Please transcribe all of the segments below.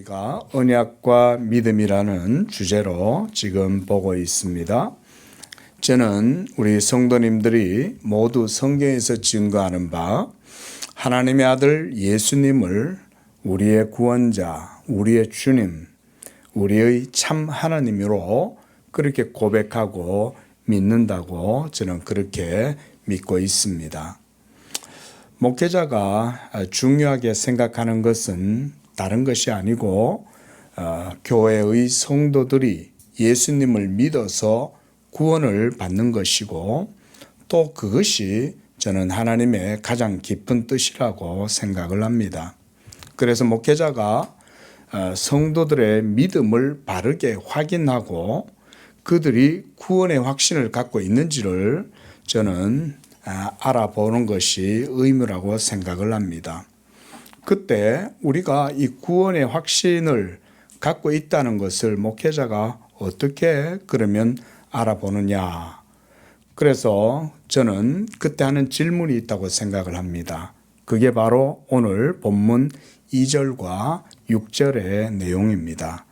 우리가 언약과 믿음이라는 주제로 지금 보고 있습니다. 저는 우리 성도님들이 모두 성경에서 증거하는 바 하나님의 아들 예수님을 우리의 구원자, 우리의 주님, 우리의 참 하나님으로 그렇게 고백하고 믿는다고 저는 그렇게 믿고 있습니다. 목회자가 중요하게 생각하는 것은 다른 것이 아니고 교회의 성도들이 예수님을 믿어서 구원을 받는 것이고 또 그것이 저는 하나님의 가장 깊은 뜻이라고 생각을 합니다. 그래서 목회자가 성도들의 믿음을 바르게 확인하고 그들이 구원의 확신을 갖고 있는지를 저는 알아보는 것이 의무라고 생각을 합니다. 그때 우리가 이 구원의 확신을 갖고 있다는 것을 목회자가 어떻게 그러면 알아보느냐. 그래서 저는 그때 하는 질문이 있다고 생각을 합니다. 그게 바로 오늘 본문 2절과 6절의 내용입니다.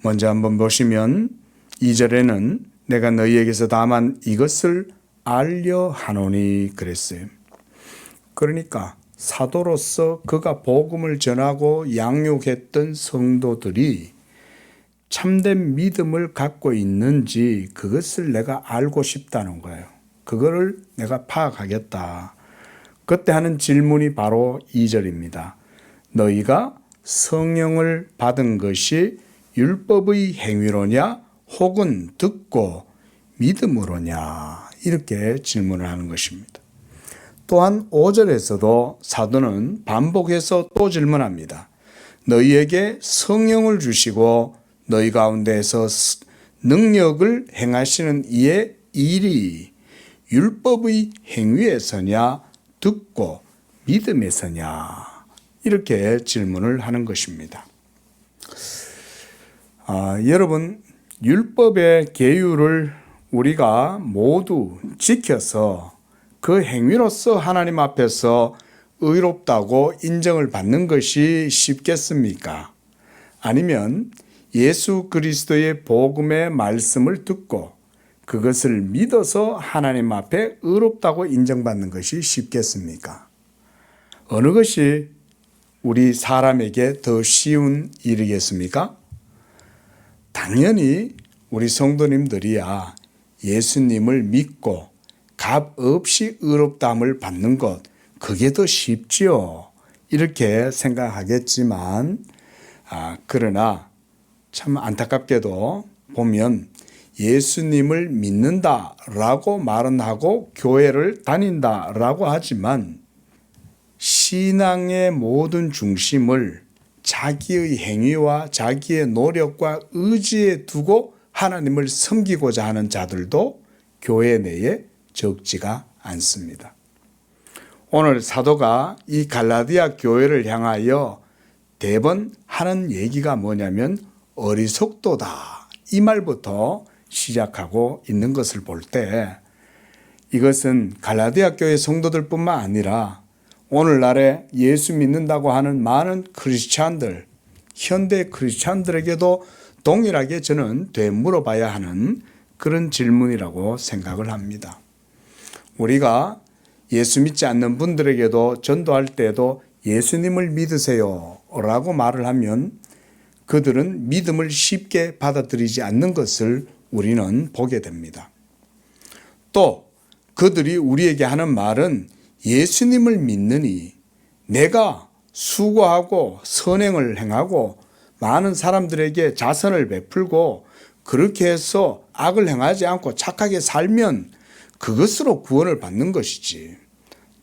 먼저 한번 보시면 2절에는 내가 너희에게서 다만 이것을 알려 하노니 그랬어요. 그러니까 사도로서 그가 복음을 전하고 양육했던 성도들이 참된 믿음을 갖고 있는지 그것을 내가 알고 싶다는 거예요. 그거를 내가 파악하겠다. 그때 하는 질문이 바로 2절입니다. 너희가 성령을 받은 것이 율법의 행위로냐 혹은 듣고 믿음으로냐 이렇게 질문을 하는 것입니다. 또한 5절에서도 사도는 반복해서 또 질문합니다. 너희에게 성령을 주시고 너희 가운데에서 능력을 행하시는 이의 일이 율법의 행위에서냐 듣고 믿음에서냐 이렇게 질문을 하는 것입니다. 여러분 율법의 계율을 우리가 모두 지켜서 그 행위로서 하나님 앞에서 의롭다고 인정을 받는 것이 쉽겠습니까? 아니면 예수 그리스도의 복음의 말씀을 듣고 그것을 믿어서 하나님 앞에 의롭다고 인정받는 것이 쉽겠습니까? 어느 것이 우리 사람에게 더 쉬운 일이겠습니까? 당연히 우리 성도님들이야 예수님을 믿고 값 없이 의롭다함을 받는 것 그게 더 쉽지요. 이렇게 생각하겠지만 그러나 참 안타깝게도 보면 예수님을 믿는다라고 말은 하고 교회를 다닌다라고 하지만 신앙의 모든 중심을 자기의 행위와 자기의 노력과 의지에 두고 하나님을 섬기고자 하는 자들도 교회 내에 적지가 않습니다. 오늘 사도가 이 갈라디아 교회를 향하여 대번 하는 얘기가 뭐냐면 어리석도다 이 말부터 시작하고 있는 것을 볼 때 이것은 갈라디아 교회 성도들뿐만 아니라 오늘날에 예수 믿는다고 하는 많은 크리스찬들, 현대 크리스찬들에게도 동일하게 저는 되물어봐야 하는 그런 질문이라고 생각을 합니다. 우리가 예수 믿지 않는 분들에게도 전도할 때도 예수님을 믿으세요 라고 말을 하면 그들은 믿음을 쉽게 받아들이지 않는 것을 우리는 보게 됩니다. 또 그들이 우리에게 하는 말은 예수님을 믿느니 내가 수고하고 선행을 행하고 많은 사람들에게 자선을 베풀고 그렇게 해서 악을 행하지 않고 착하게 살면 그것으로 구원을 받는 것이지.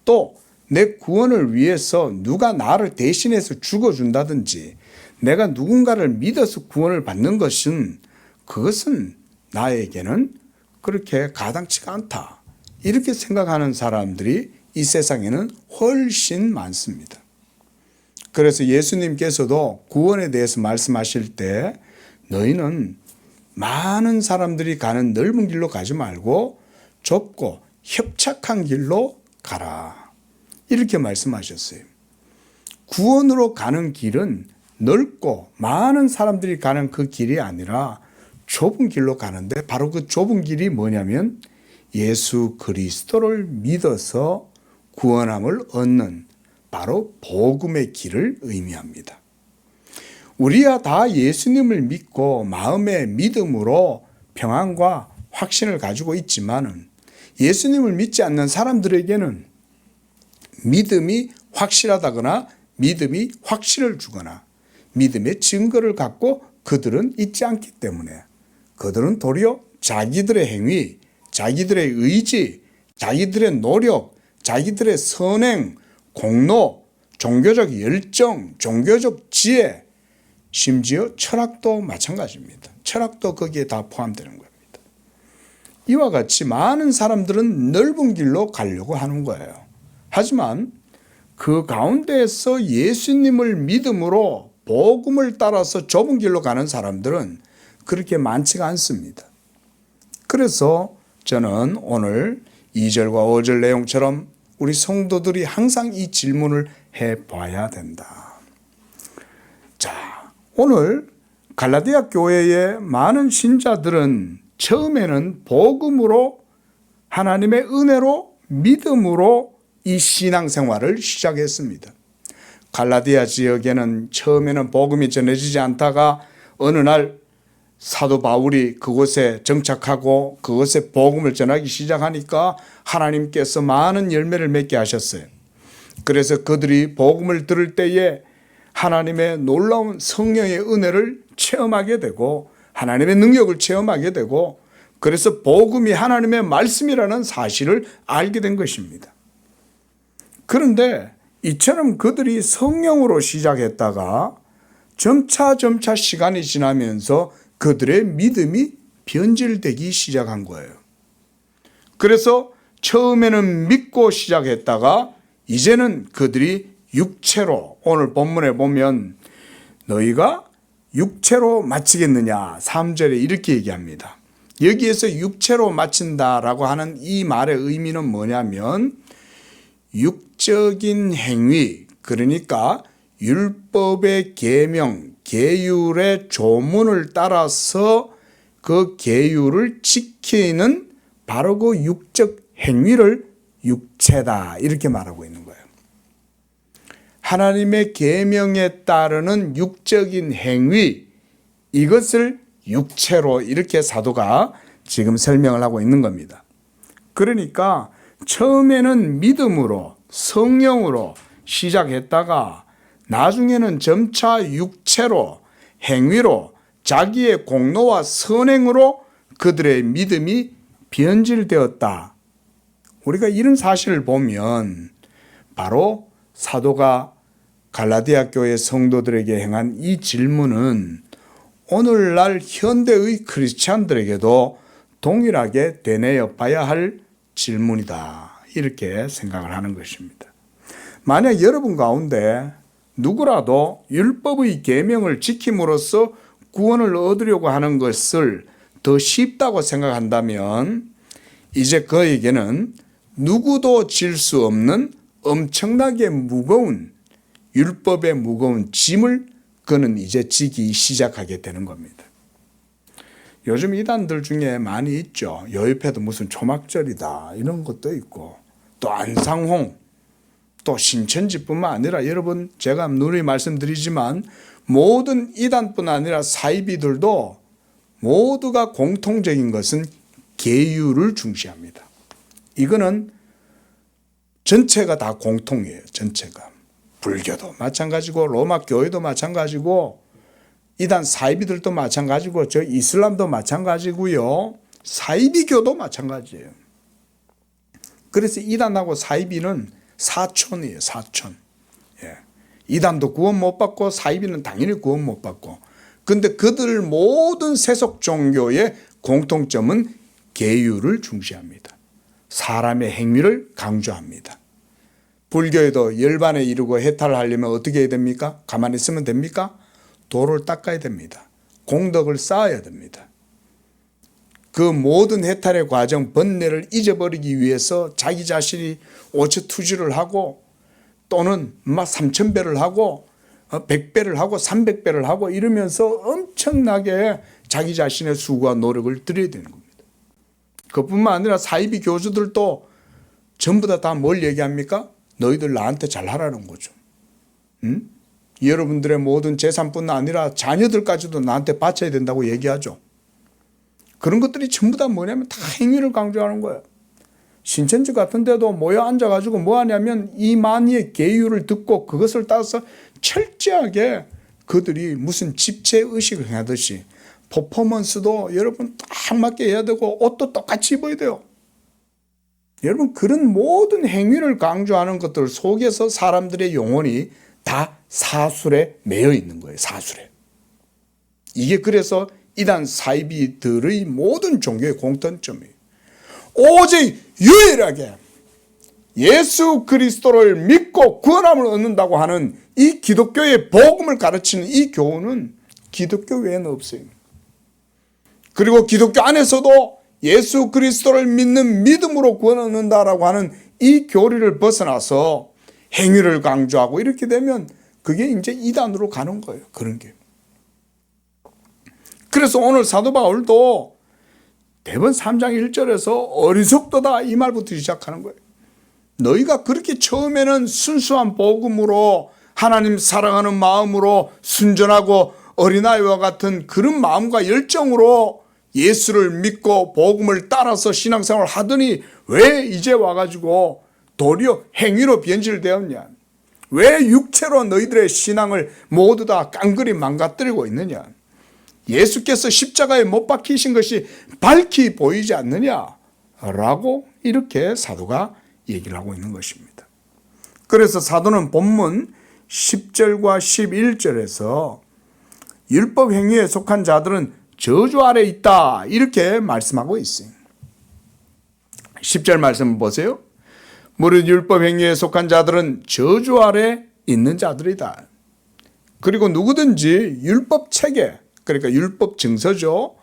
또 내 구원을 위해서 누가 나를 대신해서 죽어준다든지 내가 누군가를 믿어서 구원을 받는 것은 그것은 나에게는 그렇게 가당치가 않다. 이렇게 생각하는 사람들이 이 세상에는 훨씬 많습니다. 그래서 예수님께서도 구원에 대해서 말씀하실 때 너희는 많은 사람들이 가는 넓은 길로 가지 말고 좁고 협착한 길로 가라. 이렇게 말씀하셨어요. 구원으로 가는 길은 넓고 많은 사람들이 가는 그 길이 아니라 좁은 길로 가는데, 바로 그 좁은 길이 뭐냐면 예수 그리스도를 믿어서 구원함을 얻는 바로 복음의 길을 의미합니다. 우리야 다 예수님을 믿고 마음의 믿음으로 평안과 확신을 가지고 있지만은, 예수님을 믿지 않는 사람들에게는 믿음이 확실하다거나 믿음이 확신을 주거나 믿음의 증거를 갖고 그들은 있지 않기 때문에, 그들은 도리어 자기들의 행위, 자기들의 의지, 자기들의 노력, 자기들의 선행, 공로, 종교적 열정, 종교적 지혜, 심지어 철학도 마찬가지입니다. 철학도 거기에 다 포함되는 겁니다. 이와 같이 많은 사람들은 넓은 길로 가려고 하는 거예요. 하지만 그 가운데에서 예수님을 믿음으로 복음을 따라서 좁은 길로 가는 사람들은 그렇게 많지가 않습니다. 그래서 저는 오늘 2절과 5절 내용처럼 우리 성도들이 항상 이 질문을 해봐야 된다. 자, 오늘 갈라디아 교회의 많은 신자들은 처음에는 복음으로, 하나님의 은혜로, 믿음으로 이 신앙생활을 시작했습니다. 갈라디아 지역에는 처음에는 복음이 전해지지 않다가 어느 날 사도 바울이 그곳에 정착하고 그곳에 복음을 전하기 시작하니까 하나님께서 많은 열매를 맺게 하셨어요. 그래서 그들이 복음을 들을 때에 하나님의 놀라운 성령의 은혜를 체험하게 되고 하나님의 능력을 체험하게 되고, 그래서 복음이 하나님의 말씀이라는 사실을 알게 된 것입니다. 그런데 이처럼 그들이 성령으로 시작했다가 점차 시간이 지나면서 그들의 믿음이 변질되기 시작한 거예요. 그래서 처음에는 믿고 시작했다가 이제는 그들이 육체로, 오늘 본문에 보면 너희가 육체로 마치겠느냐 3절에 이렇게 얘기합니다. 여기에서 육체로 마친다라고 하는 이 말의 의미는 뭐냐면 육적인 행위, 그러니까 율법의 계명, 계율의 조문을 따라서 그 계율을 지키는 바로 그 육적 행위를 육체다 이렇게 말하고 있는 거예요. 하나님의 계명에 따르는 육적인 행위, 이것을 육체로 이렇게 사도가 지금 설명을 하고 있는 겁니다. 그러니까 처음에는 믿음으로, 성령으로 시작했다가 나중에는 점차 육체로, 행위로, 자기의 공로와 선행으로 그들의 믿음이 변질되었다. 우리가 이런 사실을 보면 바로 사도가 갈라디아 교회 성도들에게 행한 이 질문은 오늘날 현대의 크리스찬들에게도 동일하게 되뇌어 봐야 할 질문이다. 이렇게 생각을 하는 것입니다. 만약 여러분 가운데 누구라도 율법의 계명을 지킴으로써 구원을 얻으려고 하는 것을 더 쉽다고 생각한다면 이제 그에게는 누구도 질 수 없는 엄청나게 무거운 율법의 무거운 짐을 그는 이제 지기 시작하게 되는 겁니다. 요즘 이단들 중에 많이 있죠. 요 옆에도 무슨 초막절이다 이런 것도 있고, 또 안상홍, 또 신천지뿐만 아니라 여러분 제가 누누이 말씀드리지만 모든 이단뿐 아니라 사이비들도 모두가 공통적인 것은 계율을 중시합니다. 이거는 전체가 다 공통이에요. 전체가. 불교도 마찬가지고 로마 교회도 마찬가지고 이단 사이비들도 마찬가지고 저 이슬람도 마찬가지고요. 사이비교도 마찬가지예요. 그래서 이단하고 사이비는 사촌이에요. 사촌. 예. 이단도 구원 못 받고 사이비는 당연히 구원 못 받고. 근데 그들 모든 세속 종교의 공통점은 계율을 중시합니다. 사람의 행위를 강조합니다. 불교에도 열반에 이르고 해탈을 하려면 어떻게 해야 됩니까? 가만히 있으면 됩니까? 도를 닦아야 됩니다. 공덕을 쌓아야 됩니다. 그 모든 해탈의 과정, 번뇌를 잊어버리기 위해서 자기 자신이 오체투지를 하고 또는 막 삼천배를 하고 100배를 하고 300배를 하고 이러면서 엄청나게 자기 자신의 수고와 노력을 들여야 되는 겁니다. 그뿐만 아니라 사이비 교주들도 전부 다 뭘 얘기합니까? 너희들 나한테 잘하라는 거죠. 응? 여러분들의 모든 재산뿐 아니라 자녀들까지도 나한테 바쳐야 된다고 얘기하죠. 그런 것들이 전부 다 뭐냐면 다 행위를 강조하는 거예요. 신천지 같은 데도 모여 앉아가지고 뭐 하냐면 이 만의의 계율을 듣고 그것을 따라서 철저하게 그들이 무슨 집체의식을 하듯이 퍼포먼스도 여러분 딱 맞게 해야 되고 옷도 똑같이 입어야 돼요. 여러분 그런 모든 행위를 강조하는 것들 속에서 사람들의 영혼이 다 사술에 매여 있는 거예요. 사술에. 이게 그래서 이단 사이비들의 모든 종교의 공통점이에요. 오직 유일하게 예수 그리스도를 믿고 구원함을 얻는다고 하는 이 기독교의 복음을 가르치는 이 교훈은 기독교 외에는 없어요. 그리고 기독교 안에서도 예수 그리스도를 믿는 믿음으로 구원 얻는다라고 하는 이 교리를 벗어나서 행위를 강조하고 이렇게 되면 그게 이제 이단으로 가는 거예요. 그런 게. 그래서 오늘 사도 바울도 대번 3장 1절에서 어리석도다 이 말부터 시작하는 거예요. 너희가 그렇게 처음에는 순수한 복음으로 하나님 사랑하는 마음으로 순전하고 어린아이와 같은 그런 마음과 열정으로 예수를 믿고 복음을 따라서 신앙생활을 하더니 왜 이제 와가지고 도리어 행위로 변질되었냐? 왜 육체로 너희들의 신앙을 모두 다 깡그리 망가뜨리고 있느냐? 예수께서 십자가에 못 박히신 것이 밝히 보이지 않느냐라고 이렇게 사도가 얘기를 하고 있는 것입니다. 그래서 사도는 본문 10절과 11절에서 율법 행위에 속한 자들은 저주 아래 있다 이렇게 말씀하고 있어요. 10절 말씀 보세요. 무릇 율법 행위에 속한 자들은 저주 아래 있는 자들이다. 그리고 누구든지 율법 체계, 그러니까 율법 증서죠.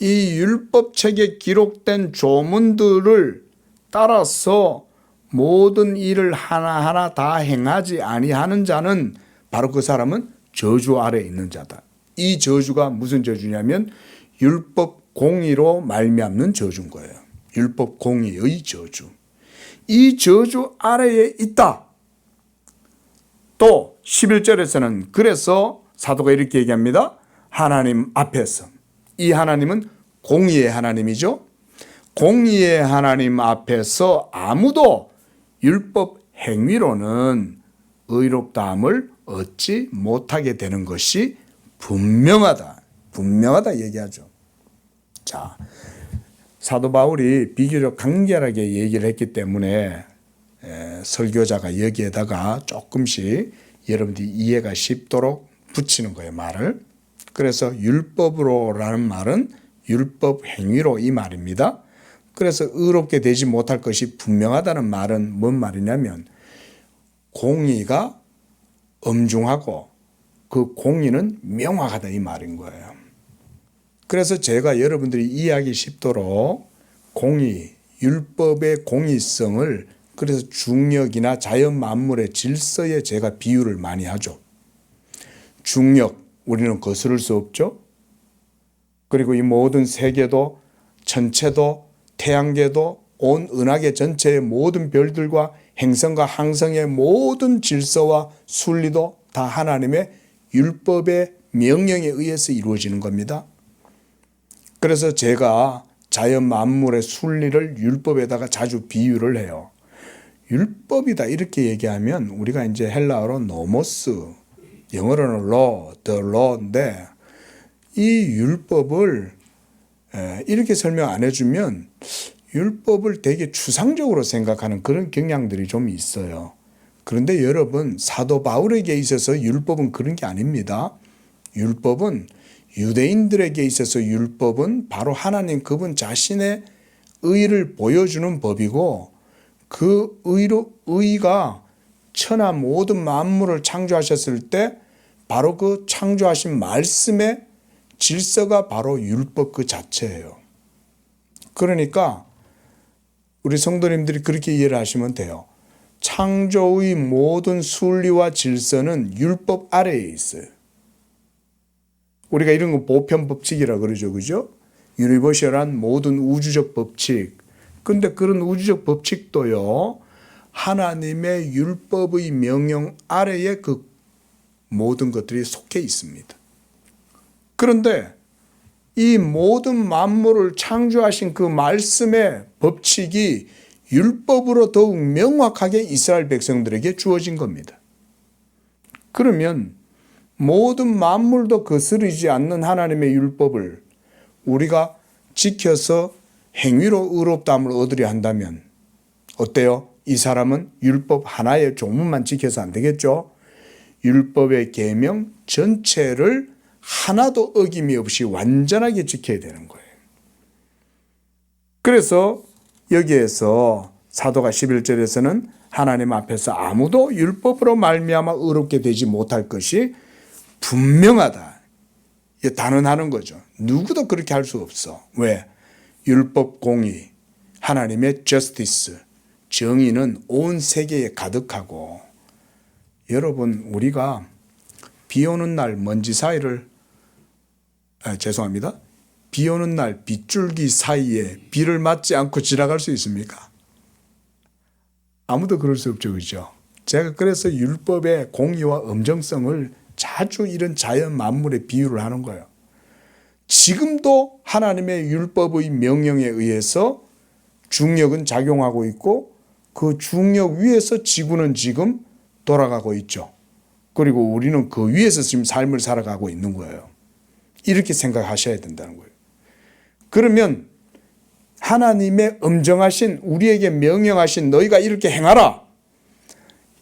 이 율법 책에 기록된 조문들을 따라서 모든 일을 하나하나 다 행하지 아니하는 자는 바로 그 사람은 저주 아래에 있는 자다. 이 저주가 무슨 저주냐면 율법 공의로 말미암는 저주인 거예요. 율법 공의의 저주. 이 저주 아래에 있다. 또 11절에서는 그래서 사도가 이렇게 얘기합니다. 하나님 앞에서. 이 하나님은 공의의 하나님이죠. 공의의 하나님 앞에서 아무도 율법 행위로는 의롭다함을 얻지 못하게 되는 것이 분명하다. 분명하다 얘기하죠. 자, 사도 바울이 비교적 간결하게 얘기를 했기 때문에 설교자가 여기에다가 조금씩 여러분들이 이해가 쉽도록 붙이는 거예요, 말을. 그래서 율법으로라는 말은 율법 행위로 이 말입니다. 그래서 의롭게 되지 못할 것이 분명하다는 말은 뭔 말이냐면 공의가 엄중하고 그 공의는 명확하다 이 말인 거예요. 그래서 제가 여러분들이 이해하기 쉽도록 공의, 율법의 공의성을 그래서 중력이나 자연 만물의 질서에 제가 비유를 많이 하죠. 중력, 우리는 거스를 수 없죠. 그리고 이 모든 세계도 천체도 태양계도 온 은하계 전체의 모든 별들과 행성과 항성의 모든 질서와 순리도 다 하나님의 율법의 명령에 의해서 이루어지는 겁니다. 그래서 제가 자연 만물의 순리를 율법에다가 자주 비유를 해요. 율법이다 이렇게 얘기하면 우리가 이제 헬라어로 노모스, 영어로는 law, the law인데 이 율법을 이렇게 설명 안 해주면 율법을 되게 추상적으로 생각하는 그런 경향들이 좀 있어요. 그런데 여러분 사도 바울에게 있어서 율법은 그런 게 아닙니다. 율법은 유대인들에게 있어서 율법은 바로 하나님 그분 자신의 의를 보여주는 법이고 그 의가 천하 모든 만물을 창조하셨을 때 바로 그 창조하신 말씀의 질서가 바로 율법 그 자체예요. 그러니까 우리 성도님들이 그렇게 이해를 하시면 돼요. 창조의 모든 순리와 질서는 율법 아래에 있어요. 우리가 이런 거 보편 법칙이라 그러죠. 그죠? 유니버셜한 모든 우주적 법칙. 근데 그런 우주적 법칙도요, 하나님의 율법의 명령 아래에 그 모든 것들이 속해 있습니다. 그런데 이 모든 만물을 창조하신 그 말씀의 법칙이 율법으로 더욱 명확하게 이스라엘 백성들에게 주어진 겁니다. 그러면 모든 만물도 거스르지 않는 하나님의 율법을 우리가 지켜서 행위로 의롭다함을 얻으려 한다면 어때요? 이 사람은 율법 하나의 조문만 지켜서 안 되겠죠? 율법의 계명 전체를 하나도 어김이 없이 완전하게 지켜야 되는 거예요. 그래서 여기에서 사도가 11절에서는 하나님 앞에서 아무도 율법으로 말미암아 의롭게 되지 못할 것이 분명하다. 이게 단언하는 거죠. 누구도 그렇게 할 수 없어. 왜? 율법 공의, 하나님의 저스티스, 정의는 온 세계에 가득하고, 여러분 우리가 비 오는 날 먼지 사이를 죄송합니다. 비 오는 날 빗줄기 사이에 비를 맞지 않고 지나갈 수 있습니까? 아무도 그럴 수 없죠. 그죠? 제가 그래서 율법의 공의와 엄정성을 자주 이런 자연 만물에 비유를 하는 거예요. 지금도 하나님의 율법의 명령에 의해서 중력은 작용하고 있고 그 중력 위에서 지구는 지금 돌아가고 있죠. 그리고 우리는 그 위에서 지금 삶을 살아가고 있는 거예요. 이렇게 생각하셔야 된다는 거예요. 그러면 하나님의 엄정하신 우리에게 명령하신 너희가 이렇게 행하라.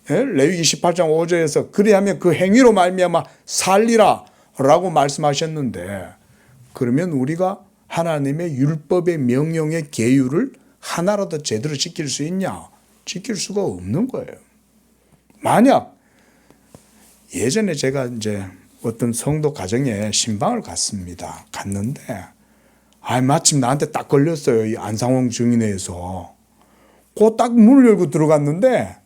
레위기 18장 5절에서 그리하면 그 행위로 말미암아 살리라 라고 말씀하셨는데, 그러면 우리가 하나님의 율법의 명령의 계율을 하나라도 제대로 지킬 수 있냐? 지킬 수가 없는 거예요. 만약 예전에 제가 이제 어떤 성도 가정에 신방을 갔는데 마침 나한테 딱 걸렸어요. 이 안상홍 증인회에서. 그 딱 문을 열고 들어갔는데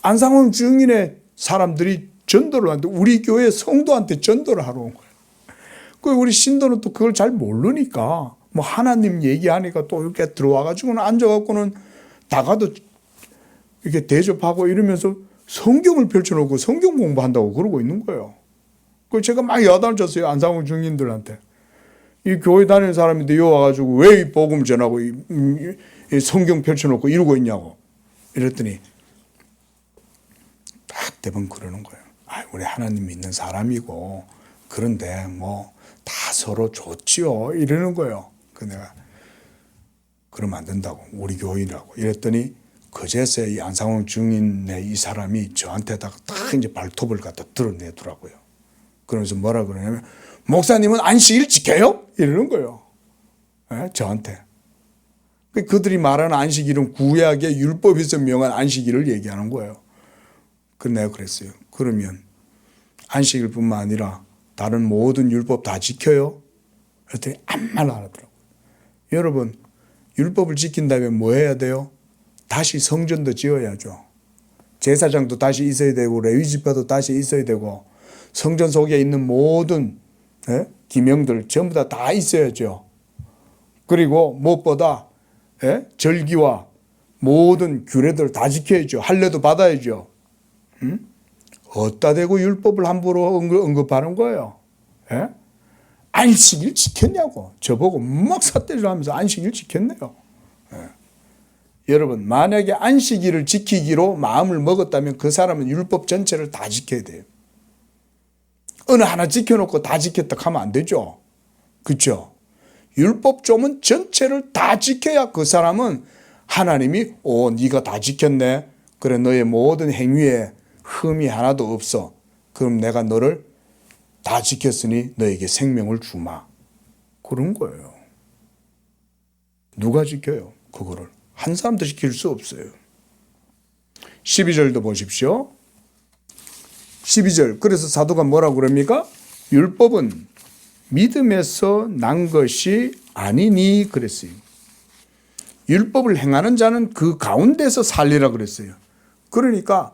안상홍 증인회 사람들이 전도를 하는데 우리 교회 성도한테 전도를 하러 온 거예요. 그 우리 신도는 또 그걸 잘 모르니까 뭐 하나님 얘기하니까 또 이렇게 들어와가지고는 앉아갖고는 다가도 이렇게 대접하고 이러면서 성경을 펼쳐놓고 성경 공부한다고 그러고 있는 거예요. 그 제가 막 야단을 쳤어요. 안상홍 증인들한테. 이 교회 다니는 사람인데 여기 와가지고 왜 이 복음을 전하고 이 성경 펼쳐놓고 이러고 있냐고. 이랬더니 딱 대번 그러는 거예요. 우리 하나님 믿는 사람이고 그런데 뭐 다 서로 좋지요. 이러는 거예요. 그 내가 그러면 안 된다고. 우리 교인이라고. 이랬더니 그제서야 이 안상홍 증인의 이 사람이 저한테다가 딱 이제 발톱을 갖다 드러내더라고요. 그러면서 뭐라 그러냐면 목사님은 안식일 지켜요? 이러는 거예요. 저한테. 그들이 말하는 안식일은 구약의 율법에서 명한 안식일을 얘기하는 거예요. 그래서 내가 그랬어요. 그러면 안식일뿐만 아니라 다른 모든 율법 다 지켜요? 그랬더니 아무 말 안 하더라고요. 여러분, 율법을 지킨다면 뭐 해야 돼요? 다시 성전도 지어야죠. 제사장도 다시 있어야 되고 레위지파도 다시 있어야 되고 성전 속에 있는 모든 기명들 전부 다 있어야죠. 그리고 무엇보다 절기와 모든 규례들 다 지켜야죠. 할례도 받아야죠. 어디다 대고 율법을 함부로 언급하는 거예요. 안식일 지켰냐고. 저보고 막 삿대질 하면서 안식일 지켰네요. 여러분, 만약에 안식일을 지키기로 마음을 먹었다면 그 사람은 율법 전체를 다 지켜야 돼요. 어느 하나 지켜놓고 다 지켰다 하면 안 되죠. 그렇죠? 율법 조문 전체를 다 지켜야 그 사람은 하나님이 네가 다 지켰네. 그래 너의 모든 행위에 흠이 하나도 없어. 그럼 내가 너를 다 지켰으니 너에게 생명을 주마. 그런 거예요. 누가 지켜요? 그거를. 한 사람도 지킬 수 없어요. 12절도 보십시오. 12절. 그래서 사도가 뭐라고 그럽니까? 율법은 믿음에서 난 것이 아니니 그랬어요. 율법을 행하는 자는 그 가운데서 살리라 그랬어요. 그러니까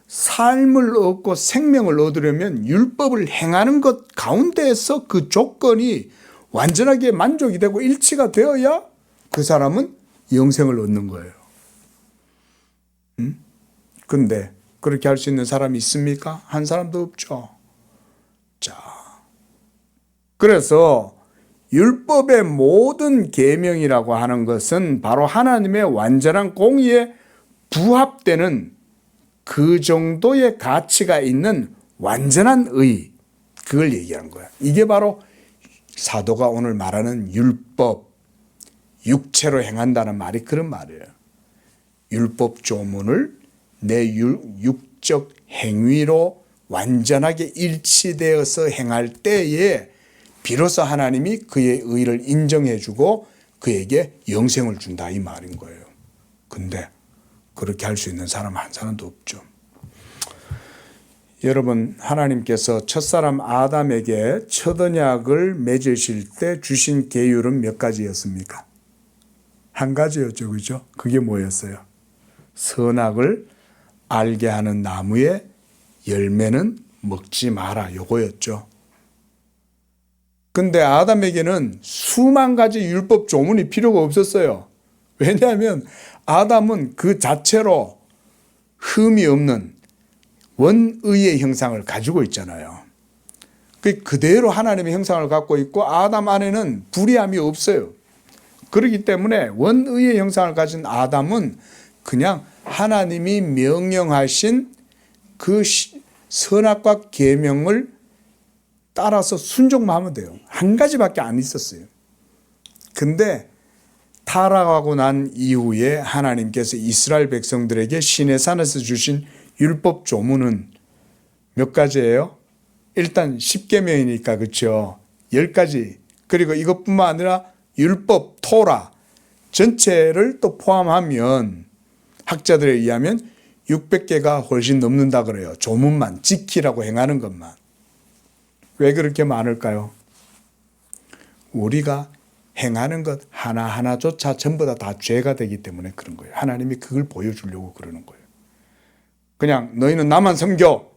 삶을 얻고 생명을 얻으려면 율법을 행하는 것 가운데에서 그 조건이 완전하게 만족이 되고 일치가 되어야 그 사람은 영생을 얻는 거예요. 근데 그렇게 할 수 있는 사람이 있습니까? 한 사람도 없죠. 자, 그래서 율법의 모든 계명이라고 하는 것은 바로 하나님의 완전한 공의에 부합되는 그 정도의 가치가 있는 완전한 의, 그걸 얘기하는 거야. 이게 바로 사도가 오늘 말하는 율법, 육체로 행한다는 말이 그런 말이에요. 율법 조문을 내 육적 행위로 완전하게 일치되어서 행할 때에 비로소 하나님이 그의 의를 인정해 주고 그에게 영생을 준다 이 말인 거예요. 근데 그렇게 할 수 있는 사람 한 사람도 없죠. 여러분, 하나님께서 첫사람 아담에게 첫 언약을 맺으실 때 주신 계율은 몇 가지였습니까? 한 가지였죠. 그죠? 그게 뭐였어요? 선악을 알게 하는 나무의 열매는 먹지 마라. 요거였죠. 근데 아담에게는 수만 가지 율법 조문이 필요가 없었어요. 왜냐하면 아담은 그 자체로 흠이 없는 원의의 형상을 가지고 있잖아요. 그대로 하나님의 형상을 갖고 있고 아담 안에는 불의함이 없어요. 그렇기 때문에 원의의 형상을 가진 아담은 그냥 하나님이 명령하신 그 선악과 계명을 따라서 순종만 하면 돼요. 한 가지밖에 안 있었어요. 근데 타락하고 난 이후에 하나님께서 이스라엘 백성들에게 시내산에서 주신 율법 조문은 몇 가지예요? 일단 10계명이니까 그렇죠. 10가지. 그리고 이것뿐만 아니라 율법, 토라 전체를 또 포함하면 학자들에 의하면 600개가 훨씬 넘는다 그래요. 조문만 지키라고 행하는 것만. 왜 그렇게 많을까요? 우리가 행하는 것 하나하나조차 전부 다 죄가 되기 때문에 그런 거예요. 하나님이 그걸 보여주려고 그러는 거예요. 그냥 너희는 나만 섬겨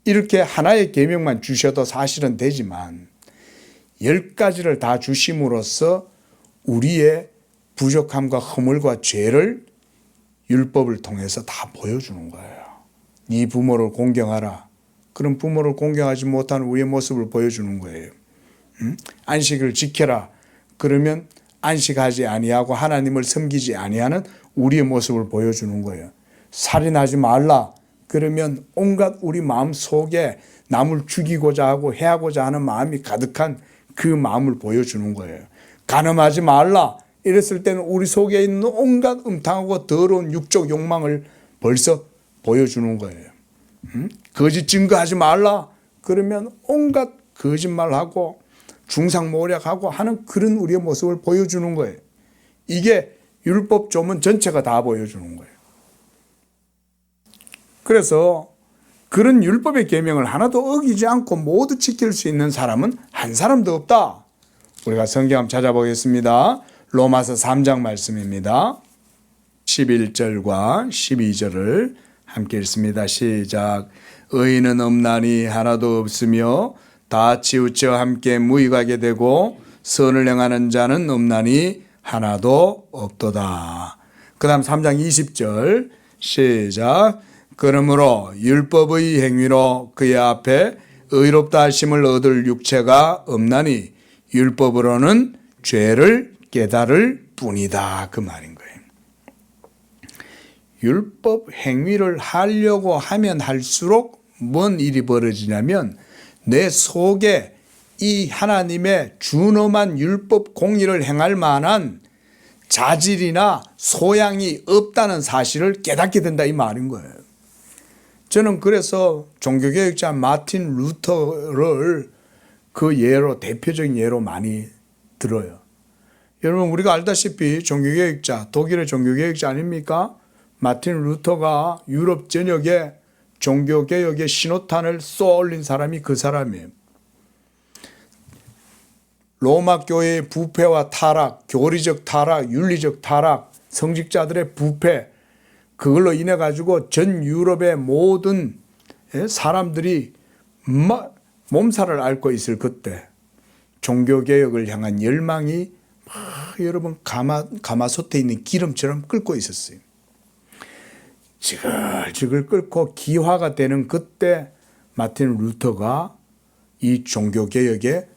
이렇게 하나의 계명만 주셔도 사실은 되지만 10가지를 다 주심으로써 우리의 부족함과 허물과 죄를 율법을 통해서 다 보여주는 거예요. 네 부모를 공경하라. 그런 부모를 공경하지 못하는 우리의 모습을 보여주는 거예요. 안식을 지켜라. 그러면 안식하지 아니하고 하나님을 섬기지 아니하는 우리의 모습을 보여주는 거예요. 살인하지 말라. 그러면 온갖 우리 마음 속에 남을 죽이고자 하고 해하고자 하는 마음이 가득한 그 마음을 보여주는 거예요. 간음하지 말라. 이랬을 때는 우리 속에 있는 온갖 음탕하고 더러운 육적 욕망을 벌써 보여주는 거예요. 거짓 증거하지 말라. 그러면 온갖 거짓말하고 중상모략하고 하는 그런 우리의 모습을 보여주는 거예요. 이게 율법 조문 전체가 다 보여주는 거예요. 그래서 그런 율법의 계명을 하나도 어기지 않고 모두 지킬 수 있는 사람은 한 사람도 없다. 우리가 성경 한번 찾아보겠습니다. 로마서 3장 말씀입니다. 11절과 12절을 함께 읽습니다. 시작. 의인은 없나니 하나도 없으며 다 치우쳐 함께 무익하게 되고 선을 행하는 자는 없나니 하나도 없도다. 그 다음 3장 20절 시작. 그러므로 율법의 행위로 그의 앞에 의롭다 하심을 얻을 육체가 없나니 율법으로는 죄를 깨달을 뿐이다. 그 말인 거예요. 율법 행위를 하려고 하면 할수록 뭔 일이 벌어지냐면 내 속에 이 하나님의 준엄한 율법 공의를 행할 만한 자질이나 소양이 없다는 사실을 깨닫게 된다 이 말인 거예요. 저는 그래서 종교개혁자 마틴 루터를 그 예로 대표적인 예로 많이 들어요. 여러분 우리가 알다시피 종교개혁자 독일의 종교개혁자 아닙니까? 마틴 루터가 유럽 전역에 종교개혁의 신호탄을 쏘아올린 사람이 그 사람이에요. 로마 교회의 부패와 타락, 교리적 타락, 윤리적 타락, 성직자들의 부패, 그걸로 인해 가지고 전 유럽의 모든 사람들이 몸살을 앓고 있을 그때 종교개혁을 향한 열망이 막 여러분 가마솥에 있는 기름처럼 끓고 있었어요. 지글지글 끓고 기화가 되는 그때 마틴 루터가 이 종교개혁에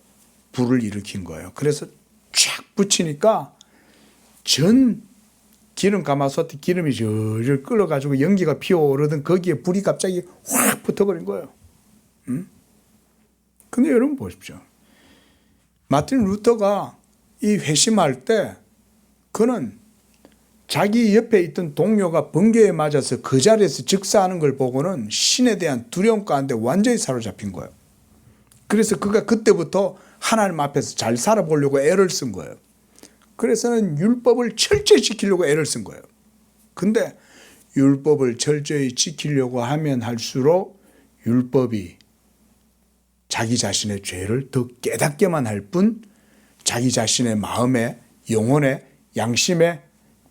불을 일으킨 거예요. 그래서 쫙 붙이니까 전 기름 가마솥에 기름이 절절 끓어가지고 연기가 피어오르던 거기에 불이 갑자기 확 붙어버린 거예요. 근데 여러분 보십시오. 마틴 루터가 이 회심할 때 그는 자기 옆에 있던 동료가 번개에 맞아서 그 자리에서 즉사하는 걸 보고는 신에 대한 두려움 가운데 완전히 사로잡힌 거예요. 그래서 그가 그때부터 하나님 앞에서 잘 살아보려고 애를 쓴 거예요. 그래서는 율법을 철저히 지키려고 애를 쓴 거예요. 근데 율법을 철저히 지키려고 하면 할수록 율법이 자기 자신의 죄를 더 깨닫게만 할 뿐 자기 자신의 마음에, 영혼에, 양심에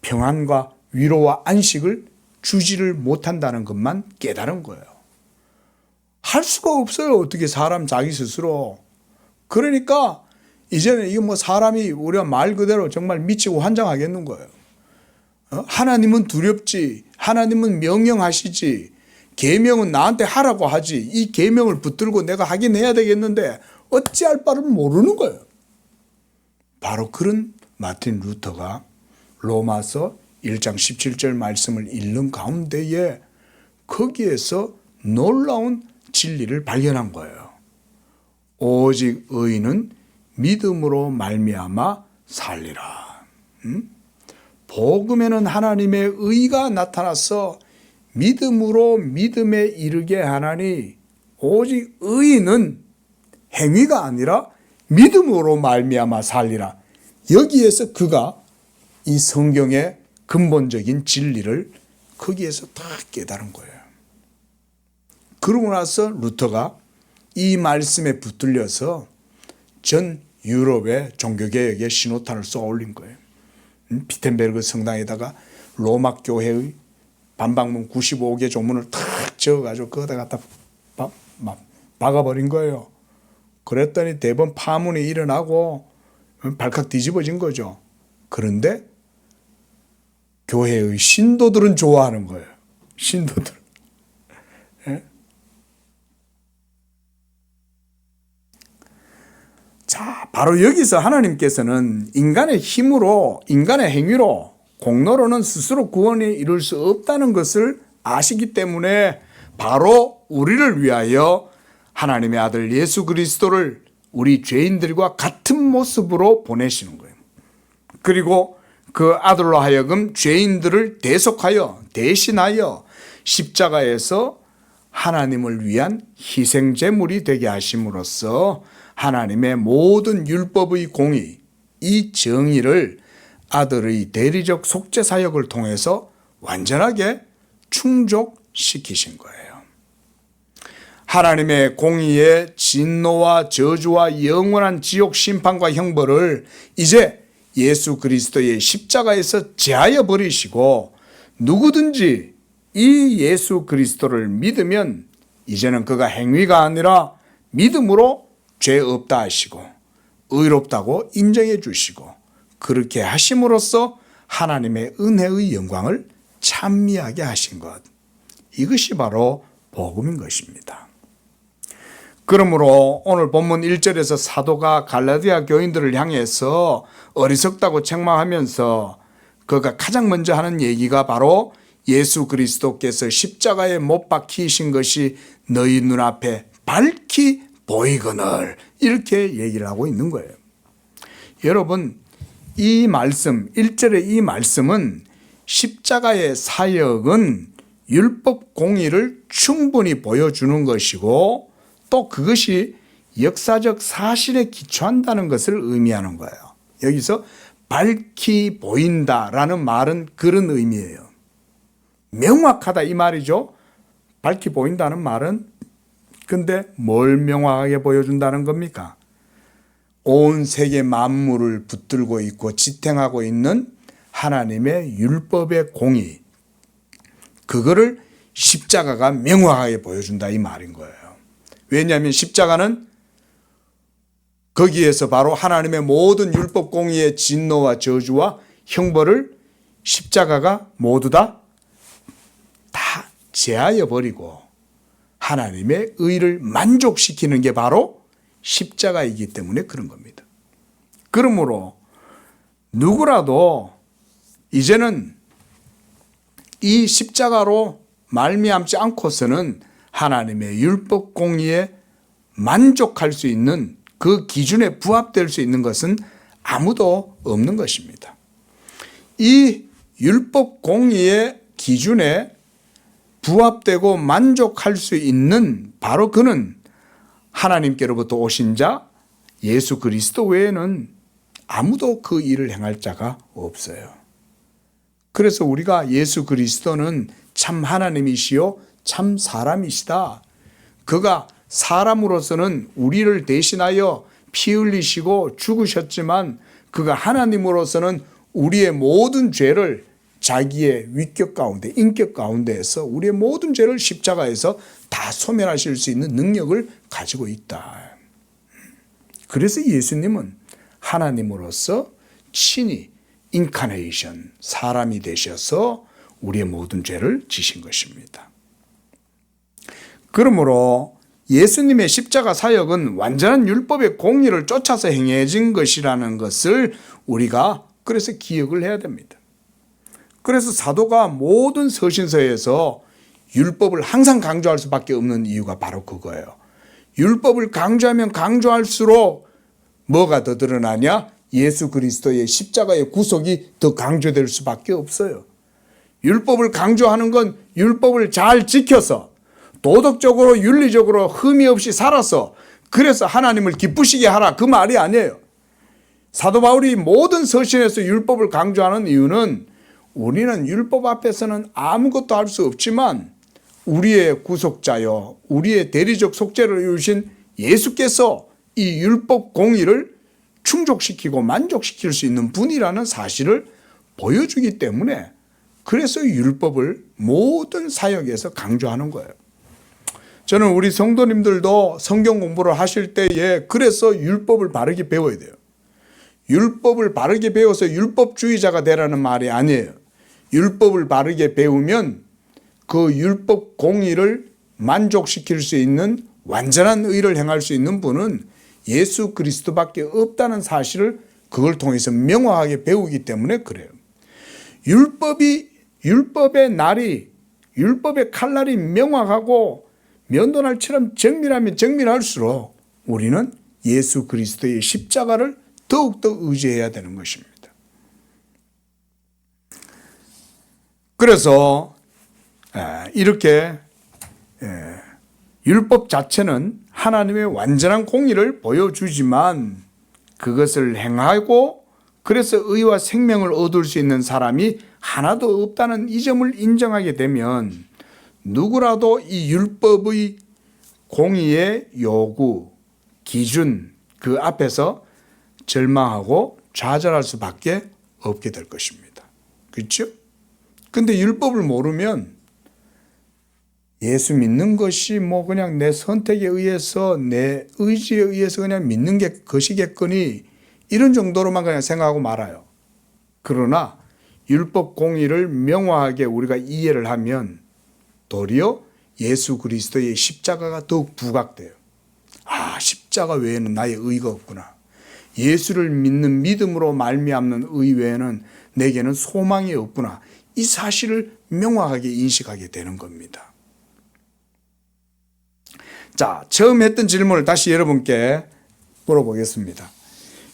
평안과 위로와 안식을 주지를 못한다는 것만 깨달은 거예요. 할 수가 없어요. 어떻게 사람 자기 스스로. 그러니까 이제는 이게 뭐 사람이 우리가 말 그대로 정말 미치고 환장하겠는 거예요. 하나님은 두렵지. 하나님은 명령하시지. 계명은 나한테 하라고 하지. 이 계명을 붙들고 내가 하긴 해야 되겠는데 어찌할 바를 모르는 거예요. 바로 그런 마틴 루터가 로마서 1장 17절 말씀을 읽는 가운데에 거기에서 놀라운 진리를 발견한 거예요. 오직 의인은 믿음으로 말미암아 살리라. 복음에는 하나님의 의가 나타나서 믿음으로 믿음에 이르게 하나니 오직 의인은 행위가 아니라 믿음으로 말미암아 살리라. 여기에서 그가 이 성경의 근본적인 진리를 거기에서 다 깨달은 거예요. 그러고 나서 루터가 이 말씀에 붙들려서 전 유럽의 종교개혁에 신호탄을 쏘아 올린 거예요. 비텐베르그 성당에다가 로마 교회의 반박문 95개 조문을 탁 적어가지고 거기다 갖다 박아버린 거예요. 그랬더니 대번 파문이 일어나고 발칵 뒤집어진 거죠. 그런데 교회의 신도들은 좋아하는 거예요. 신도들. 예? 자, 바로 여기서 하나님께서는 인간의 힘으로, 인간의 행위로, 공로로는 스스로 구원을 이룰 수 없다는 것을 아시기 때문에 바로 우리를 위하여 하나님의 아들 예수 그리스도를 우리 죄인들과 같은 모습으로 보내시는 거예요. 그리고 그 아들로 하여금 죄인들을 대속하여 대신하여 십자가에서 하나님을 위한 희생제물이 되게 하심으로써 하나님의 모든 율법의 공의, 이 정의를 아들의 대리적 속죄 사역을 통해서 완전하게 충족시키신 거예요. 하나님의 공의의 진노와 저주와 영원한 지옥 심판과 형벌을 이제 예수 그리스도의 십자가에서 제하여 버리시고 누구든지 이 예수 그리스도를 믿으면 이제는 그가 행위가 아니라 믿음으로 죄 없다 하시고 의롭다고 인정해 주시고 그렇게 하심으로써 하나님의 은혜의 영광을 찬미하게 하신 것. 이것이 바로 복음인 것입니다. 그러므로 오늘 본문 1절에서 사도가 갈라디아 교인들을 향해서 어리석다고 책망하면서 그가 가장 먼저 하는 얘기가 바로 예수 그리스도께서 십자가에 못 박히신 것이 너희 눈앞에 밝히 보이거늘 이렇게 얘기를 하고 있는 거예요. 여러분, 이 말씀, 1절의 이 말씀은 십자가의 사역은 율법 공의를 충분히 보여주는 것이고 또 그것이 역사적 사실에 기초한다는 것을 의미하는 거예요. 여기서 밝히 보인다라는 말은 그런 의미예요. 명확하다 이 말이죠. 밝히 보인다는 말은 근데 뭘 명확하게 보여준다는 겁니까? 온 세계 만물을 붙들고 있고 지탱하고 있는 하나님의 율법의 공의, 그거를 십자가가 명확하게 보여준다 이 말인 거예요. 왜냐하면 십자가는 거기에서 바로 하나님의 모든 율법 공의의 진노와 저주와 형벌을 십자가가 모두 다 제하여 버리고 하나님의 의를 만족시키는 게 바로 십자가이기 때문에 그런 겁니다. 그러므로 누구라도 이제는 이 십자가로 말미암지 않고서는 하나님의 율법 공의에 만족할 수 있는 그 기준에 부합될 수 있는 것은 아무도 없는 것입니다. 이 율법 공의의 기준에 부합되고 만족할 수 있는 바로 그는 하나님께로부터 오신 자 예수 그리스도 외에는 아무도 그 일을 행할 자가 없어요. 그래서 우리가 예수 그리스도는 참 하나님이시요 참 사람이시다. 그가 사람으로서는 우리를 대신하여 피 흘리시고 죽으셨지만 그가 하나님으로서는 우리의 모든 죄를 자기의 위격 가운데 인격 가운데에서 우리의 모든 죄를 십자가에서 다 소멸하실 수 있는 능력을 가지고 있다. 그래서 예수님은 하나님으로서 친히 인카네이션 사람이 되셔서 우리의 모든 죄를 지신 것입니다. 그러므로 예수님의 십자가 사역은 완전한 율법의 공의를 쫓아서 행해진 것이라는 것을 우리가 그래서 기억을 해야 됩니다. 그래서 사도가 모든 서신서에서 율법을 항상 강조할 수밖에 없는 이유가 바로 그거예요. 율법을 강조하면 강조할수록 뭐가 더 드러나냐? 예수 그리스도의 십자가의 구속이 더 강조될 수밖에 없어요. 율법을 강조하는 건 율법을 잘 지켜서 도덕적으로 윤리적으로 흠이 없이 살아서 그래서 하나님을 기쁘시게 하라 그 말이 아니에요. 사도 바울이 모든 서신에서 율법을 강조하는 이유는 우리는 율법 앞에서는 아무것도 할 수 없지만 우리의 구속자요 우리의 대리적 속죄를 이루신 예수께서 이 율법 공의를 충족시키고 만족시킬 수 있는 분이라는 사실을 보여주기 때문에 그래서 율법을 모든 사역에서 강조하는 거예요. 저는 우리 성도님들도 성경 공부를 하실 때에 그래서 율법을 바르게 배워야 돼요. 율법을 바르게 배워서 율법주의자가 되라는 말이 아니에요. 율법을 바르게 배우면 그 율법 공의를 만족시킬 수 있는 완전한 의를 행할 수 있는 분은 예수 그리스도밖에 없다는 사실을 그걸 통해서 명확하게 배우기 때문에 그래요. 율법의 날이 율법의 칼날이 명확하고 면도날처럼 정밀하면 정밀할수록 우리는 예수 그리스도의 십자가를 더욱더 의지해야 되는 것입니다. 그래서 이렇게 율법 자체는 하나님의 완전한 공의를 보여주지만 그것을 행하고 그래서 의와 생명을 얻을 수 있는 사람이 하나도 없다는 이 점을 인정하게 되면 누구라도 이 율법의 공의의 요구, 기준 그 앞에서 절망하고 좌절할 수밖에 없게 될 것입니다. 그렇죠? 근데 율법을 모르면 예수 믿는 것이 뭐 그냥 내 선택에 의해서 내 의지에 의해서 그냥 믿는 게 것이겠거니 이런 정도로만 그냥 생각하고 말아요. 그러나 율법 공의를 명확하게 우리가 이해를 하면 도리어 예수 그리스도의 십자가가 더욱 부각돼요. 아, 십자가 외에는 나의 의가 없구나. 예수를 믿는 믿음으로 말미암는 의 외에는 내게는 소망이 없구나. 이 사실을 명확하게 인식하게 되는 겁니다. 자, 처음 했던 질문을 다시 여러분께 물어보겠습니다.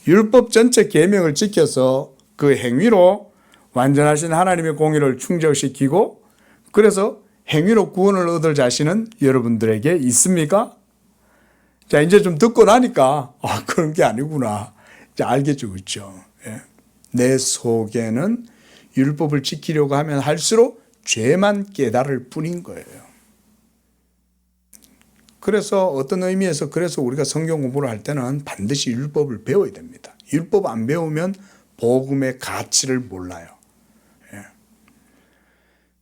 율법 전체 계명을 지켜서 그 행위로 완전하신 하나님의 공의를 충족시키고 그래서 행위로 구원을 얻을 자신은 여러분들에게 있습니까? 자, 이제 좀 듣고 나니까 그런 게 아니구나. 이제 알겠죠, 그렇죠? 예. 내 속에는 율법을 지키려고 하면 할수록 죄만 깨달을 뿐인 거예요. 그래서 어떤 의미에서 그래서 우리가 성경 공부를 할 때는 반드시 율법을 배워야 됩니다. 율법 안 배우면 복음의 가치를 몰라요. 예.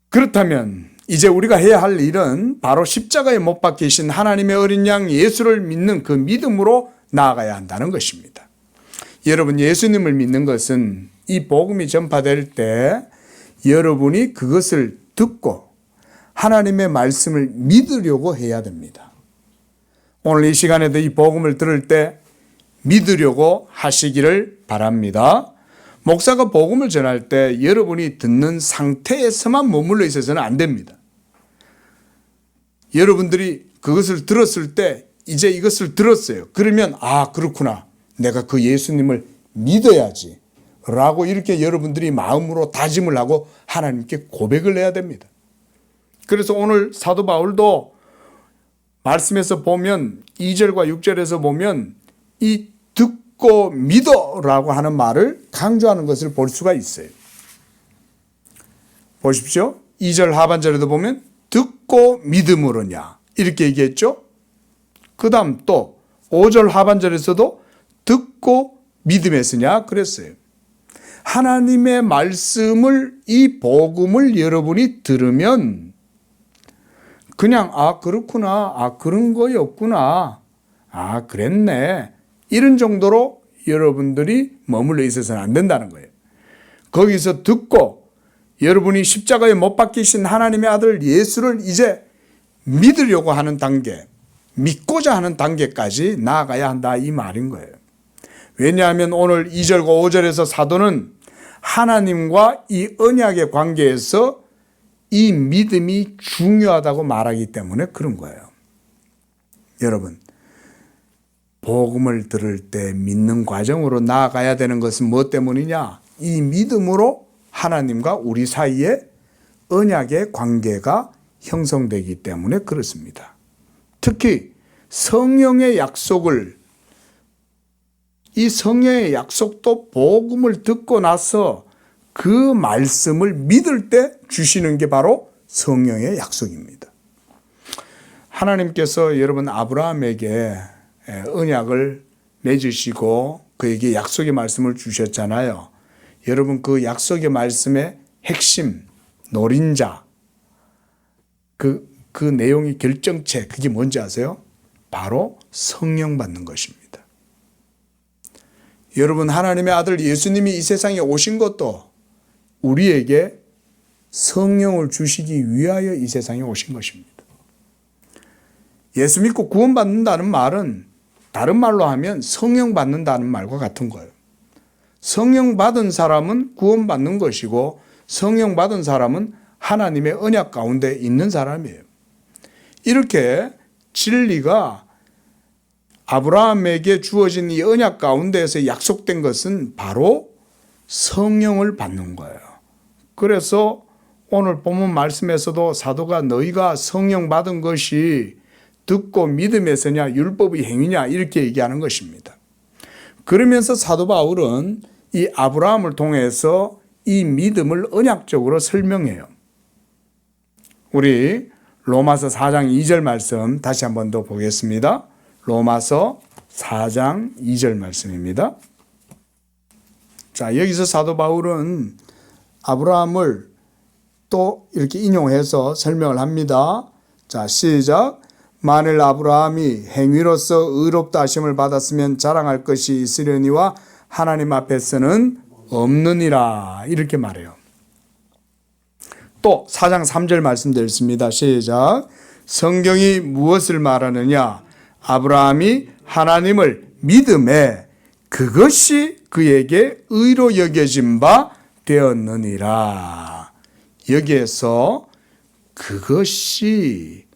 그렇다면 이제 우리가 해야 할 일은 바로 십자가에 못 박히신 하나님의 어린 양 예수를 믿는 그 믿음으로 나아가야 한다는 것입니다. 여러분, 예수님을 믿는 것은 이 복음이 전파될 때 여러분이 그것을 듣고 하나님의 말씀을 믿으려고 해야 됩니다. 오늘 이 시간에도 이 복음을 들을 때 믿으려고 하시기를 바랍니다. 목사가 복음을 전할 때 여러분이 듣는 상태에서만 머물러 있어서는 안 됩니다. 여러분들이 그것을 들었을 때 이제 이것을 들었어요. 그러면 그렇구나. 내가 그 예수님을 믿어야지 라고 이렇게 여러분들이 마음으로 다짐을 하고 하나님께 고백을 해야 됩니다. 그래서 오늘 사도 바울도 말씀에서 보면 2절과 6절에서 보면 이 듣고 믿어라고 하는 말을 강조하는 것을 볼 수가 있어요. 보십시오. 2절 하반절에도 보면 듣고 믿음으로냐 이렇게 얘기했죠. 그 다음 또 5절 하반절에서도 듣고 믿음에서냐 그랬어요. 하나님의 말씀을, 이 복음을 여러분이 들으면 그냥 그렇구나, 그런 거였구나, 그랬네 이런 정도로 여러분들이 머물러 있어서는 안 된다는 거예요. 거기서 듣고 여러분이 십자가에 못 박히신 하나님의 아들 예수를 이제 믿으려고 하는 단계, 믿고자 하는 단계까지 나아가야 한다 이 말인 거예요. 왜냐하면 오늘 2절과 5절에서 사도는 하나님과 이 언약의 관계에서 이 믿음이 중요하다고 말하기 때문에 그런 거예요. 여러분, 복음을 들을 때 믿는 과정으로 나아가야 되는 것은 무엇 때문이냐? 이 믿음으로 하나님과 우리 사이에 언약의 관계가 형성되기 때문에 그렇습니다. 특히 성령의 약속을, 이 성령의 약속도 복음을 듣고 나서 그 말씀을 믿을 때 주시는 게 바로 성령의 약속입니다. 하나님께서 여러분 아브라함에게 언약을 맺으시고 그에게 약속의 말씀을 주셨잖아요. 여러분 그 약속의 말씀의 핵심, 노린자, 그 내용의 결정체 그게 뭔지 아세요? 바로 성령 받는 것입니다. 여러분 하나님의 아들 예수님이 이 세상에 오신 것도 우리에게 성령을 주시기 위하여 이 세상에 오신 것입니다. 예수 믿고 구원받는다는 말은 다른 말로 하면 성령 받는다는 말과 같은 거예요. 성령 받은 사람은 구원받는 것이고 성령 받은 사람은 하나님의 언약 가운데 있는 사람이에요. 이렇게 진리가 아브라함에게 주어진 이 언약 가운데에서 약속된 것은 바로 성령을 받는 거예요. 그래서 오늘 본문 말씀에서도 사도가 너희가 성령 받은 것이 듣고 믿음에서냐 율법의 행위냐 이렇게 얘기하는 것입니다. 그러면서 사도 바울은 이 아브라함을 통해서 이 믿음을 언약적으로 설명해요. 우리 로마서 4장 2절 말씀 다시 한 번 더 보겠습니다. 로마서 4장 2절 말씀입니다. 자, 여기서 사도 바울은 아브라함을 또 이렇게 인용해서 설명을 합니다. 자, 시작. 만일 아브라함이 행위로서 의롭다 하심을 받았으면 자랑할 것이 있으려니와 하나님 앞에서는 없느니라 이렇게 말해요. 또 4장 3절 말씀드렸습니다. 시작. 성경이 무엇을 말하느냐? 아브라함이 하나님을 믿음에 그것이 그에게 의로 여겨진 바 되었느니라. 여기에서 그것이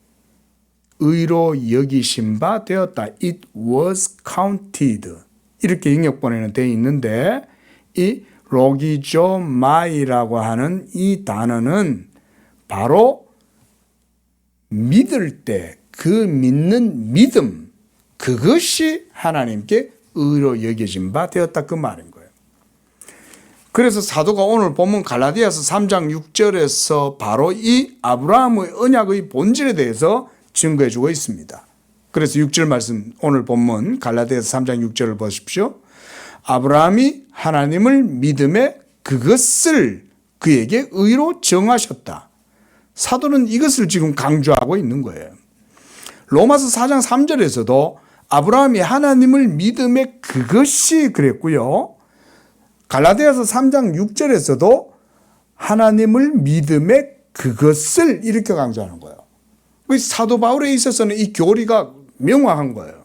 의로 여기신 바 되었다. It was counted. 이렇게 영역본에는 되어 있는데 이 로기조마이라고 하는 이 단어는 바로 믿을 때 그 믿는 믿음 그것이 하나님께 의로 여겨진 바 되었다 그 말인 거예요. 그래서 사도가 오늘 본문 갈라디아서 3장 6절에서 바로 이 아브라함의 언약의 본질에 대해서 증거해 주고 있습니다. 그래서 6절 말씀 오늘 본문 갈라디아서 3장 6절을 보십시오. 아브라함이 하나님을 믿음에 그것을 그에게 의로 정하셨다. 사도는 이것을 지금 강조하고 있는 거예요. 로마서 4장 3절에서도 아브라함이 하나님을 믿음에 그것이 그랬고요. 갈라디아서 3장 6절에서도 하나님을 믿음에 그것을 이렇게 강조하는 거예요. 사도 바울에 있어서는 이 교리가 명확한 거예요.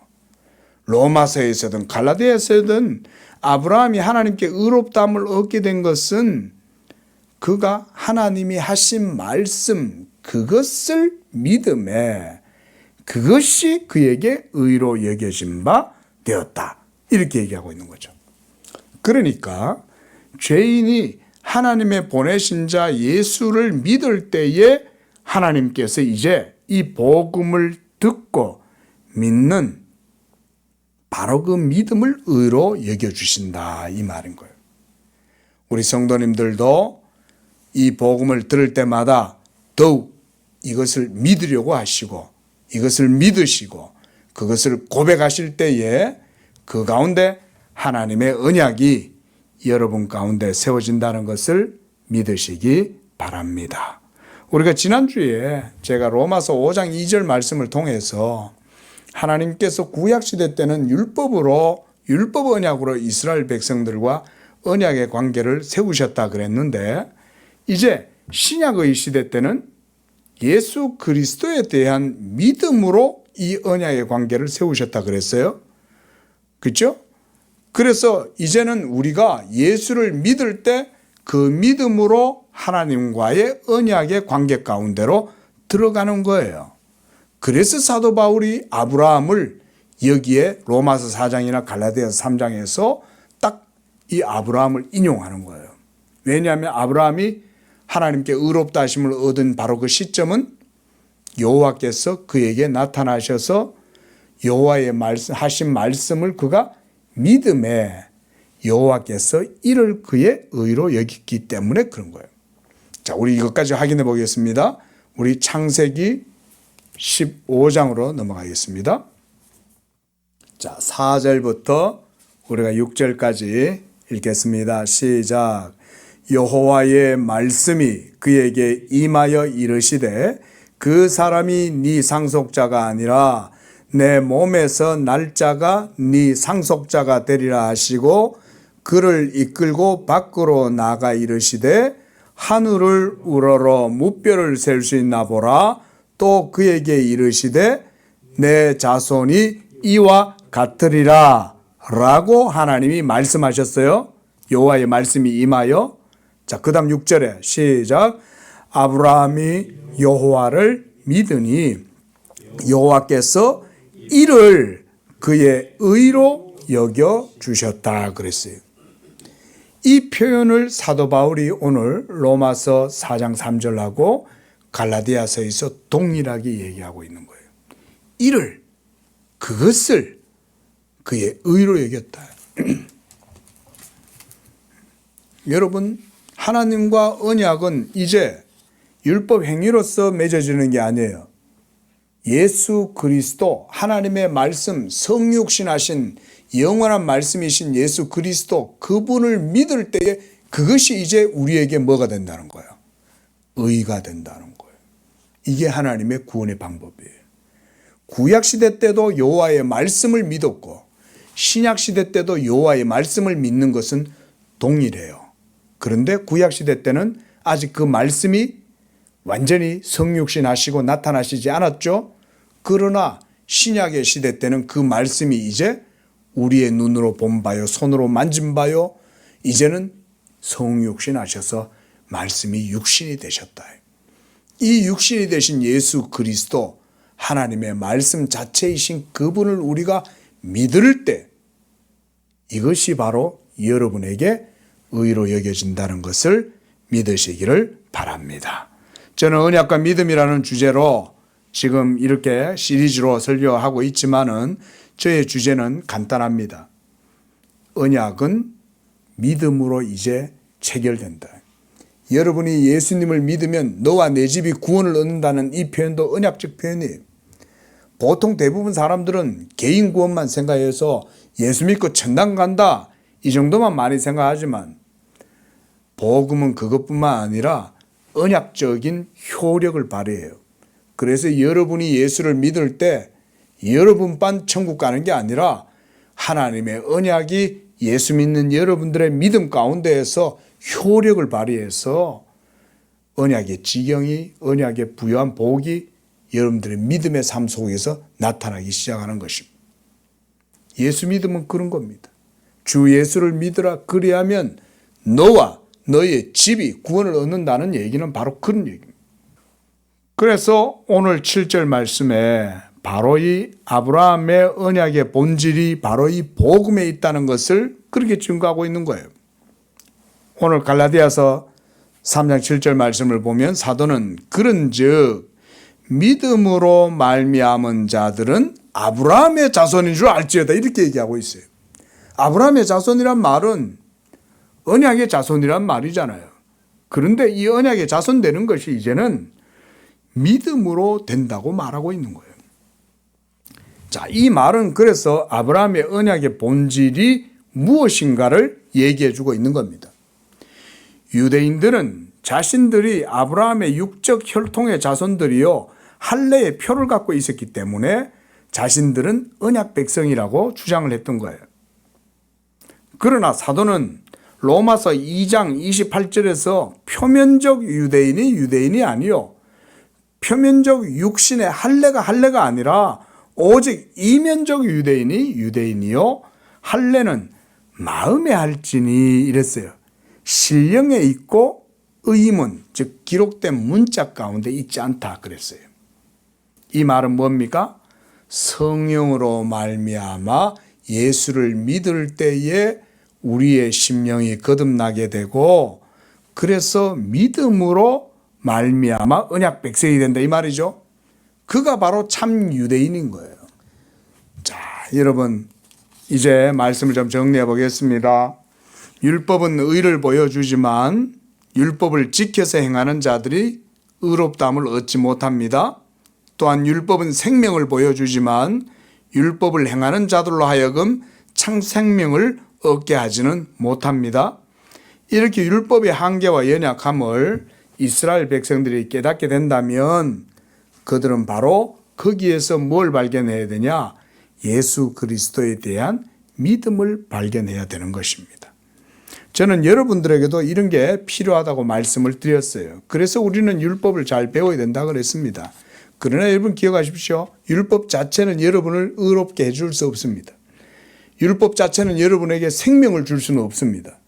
로마서에서든 갈라디아서든 아브라함이 하나님께 의롭다함을 얻게 된 것은 그가 하나님이 하신 말씀 그것을 믿음에 그것이 그에게 의로 여겨진 바 되었다. 이렇게 얘기하고 있는 거죠. 그러니까 죄인이 하나님의 보내신 자 예수를 믿을 때에 하나님께서 이제 이 복음을 듣고 믿는 바로 그 믿음을 의로 여겨주신다 이 말인 거예요. 우리 성도님들도 이 복음을 들을 때마다 더욱 이것을 믿으려고 하시고 이것을 믿으시고 그것을 고백하실 때에 그 가운데 하나님의 언약이 여러분 가운데 세워진다는 것을 믿으시기 바랍니다. 우리가 지난주에 제가 로마서 5장 2절 말씀을 통해서 하나님께서 구약시대 때는 율법 언약으로 이스라엘 백성들과 언약의 관계를 세우셨다 그랬는데 이제 신약의 시대 때는 예수 그리스도에 대한 믿음으로 이 언약의 관계를 세우셨다 그랬어요. 그렇죠? 그래서 이제는 우리가 예수를 믿을 때 그 믿음으로 하나님과의 언약의 관계 가운데로 들어가는 거예요. 그래서 사도 바울이 아브라함을 여기에 로마서 4장이나 갈라디아서 3장에서 딱 이 아브라함을 인용하는 거예요. 왜냐하면 아브라함이 하나님께 의롭다 하심을 얻은 바로 그 시점은 여호와께서 그에게 나타나셔서 여호와의 하신 말씀을 그가 믿음에 여호와께서 이를 그의 의로 여겼기 때문에 그런 거예요. 자, 우리 이것까지 확인해 보겠습니다. 우리 창세기 15장으로 넘어가겠습니다. 자, 4절부터 우리가 6절까지 읽겠습니다. 시작. 여호와의 말씀이 그에게 임하여 이르시되 그 사람이 네 상속자가 아니라 내 몸에서 날 자가 네 상속자가 되리라 하시고 그를 이끌고 밖으로 나가 이르시되 하늘을 우러러 무뼈를 셀 수 있나 보라. 또 그에게 이르시되 내 자손이 이와 같으리라 라고 하나님이 말씀하셨어요. 여호와의 말씀이 임하여. 자, 그 다음 6절에 시작. 아브라함이 여호와를 믿으니 여호와께서 이를 그의 의로 여겨 주셨다 그랬어요. 이 표현을 사도 바울이 오늘 로마서 4장 3절하고 갈라디아서에서 동일하게 얘기하고 있는 거예요. 이를 그것을 그의 의로 여겼다. 여러분, 하나님과 언약은 이제 율법 행위로서 맺어지는 게 아니에요. 예수 그리스도 하나님의 말씀 성육신하신 영원한 말씀이신 예수 그리스도 그분을 믿을 때에 그것이 이제 우리에게 뭐가 된다는 거예요? 의가 된다는 거예요. 이게 하나님의 구원의 방법이에요. 구약시대 때도 여호와의 말씀을 믿었고 신약시대 때도 여호와의 말씀을 믿는 것은 동일해요. 그런데 구약시대 때는 아직 그 말씀이 완전히 성육신하시고 나타나시지 않았죠. 그러나 신약의 시대 때는 그 말씀이 이제 우리의 눈으로 본 바요 손으로 만진 바요 이제는 성육신하셔서 말씀이 육신이 되셨다. 이 육신이 되신 예수 그리스도 하나님의 말씀 자체이신 그분을 우리가 믿을 때 이것이 바로 여러분에게 의로 여겨진다는 것을 믿으시기를 바랍니다. 저는 언약과 믿음이라는 주제로 지금 이렇게 시리즈로 설교하고 있지만은 저의 주제는 간단합니다. 언약은 믿음으로 이제 체결된다. 여러분이 예수님을 믿으면 너와 내 집이 구원을 얻는다는 이 표현도 언약적 표현이에요. 보통 대부분 사람들은 개인 구원만 생각해서 예수 믿고 천당 간다 이 정도만 많이 생각하지만 복음은 그것뿐만 아니라 언약적인 효력을 발휘해요. 그래서 여러분이 예수를 믿을 때 여러분만 천국 가는 게 아니라 하나님의 언약이 예수 믿는 여러분들의 믿음 가운데에서 효력을 발휘해서 언약의 지경이, 언약의 부여한 복이 여러분들의 믿음의 삶 속에서 나타나기 시작하는 것입니다. 예수 믿음은 그런 겁니다. 주 예수를 믿으라. 그리하면 너와 너의 집이 구원을 얻는다는 얘기는 바로 그런 얘기입니다. 그래서 오늘 7절 말씀에 바로 이 아브라함의 언약의 본질이 바로 이 복음에 있다는 것을 그렇게 증거하고 있는 거예요. 오늘 갈라디아서 3장 7절 말씀을 보면 사도는 그런즉 믿음으로 말미암은 자들은 아브라함의 자손인 줄 알지어다 이렇게 얘기하고 있어요. 아브라함의 자손이란 말은 언약의 자손이란 말이잖아요. 그런데 이 언약의 자손 되는 것이 이제는 믿음으로 된다고 말하고 있는 거예요. 자, 이 말은 그래서 아브라함의 언약의 본질이 무엇인가를 얘기해 주고 있는 겁니다. 유대인들은 자신들이 아브라함의 육적 혈통의 자손들이요 할례의 표를 갖고 있었기 때문에 자신들은 언약 백성이라고 주장을 했던 거예요. 그러나 사도는 로마서 2장 28절에서 표면적 유대인이 아니요 표면적 육신의 할례가 아니라 오직 이면적 유대인이요 할례는 마음에 할지니 이랬어요. 신령에 있고 의문, 즉 기록된 문자 가운데 있지 않다 그랬어요. 이 말은 뭡니까? 성령으로 말미암아 예수를 믿을 때에 우리의 심령이 거듭나게 되고 그래서 믿음으로 말미암아 언약 백성이 된다 이 말이죠. 그가 바로 참 유대인인 거예요. 자, 여러분 이제 말씀을 좀 정리해 보겠습니다. 율법은 의를 보여주지만 율법을 지켜서 행하는 자들이 의롭다함을 얻지 못합니다. 또한 율법은 생명을 보여주지만 율법을 행하는 자들로 하여금 참 생명을 얻게 하지는 못합니다. 이렇게 율법의 한계와 연약함을 이스라엘 백성들이 깨닫게 된다면 그들은 바로 거기에서 뭘 발견해야 되냐? 예수 그리스도에 대한 믿음을 발견해야 되는 것입니다. 저는 여러분들에게도 이런 게 필요하다고 말씀을 드렸어요. 그래서 우리는 율법을 잘 배워야 된다고 그랬습니다. 그러나 여러분 기억하십시오. 율법 자체는 여러분을 의롭게 해줄 수 없습니다. 율법 자체는 여러분에게 생명을 줄 수는 없습니다.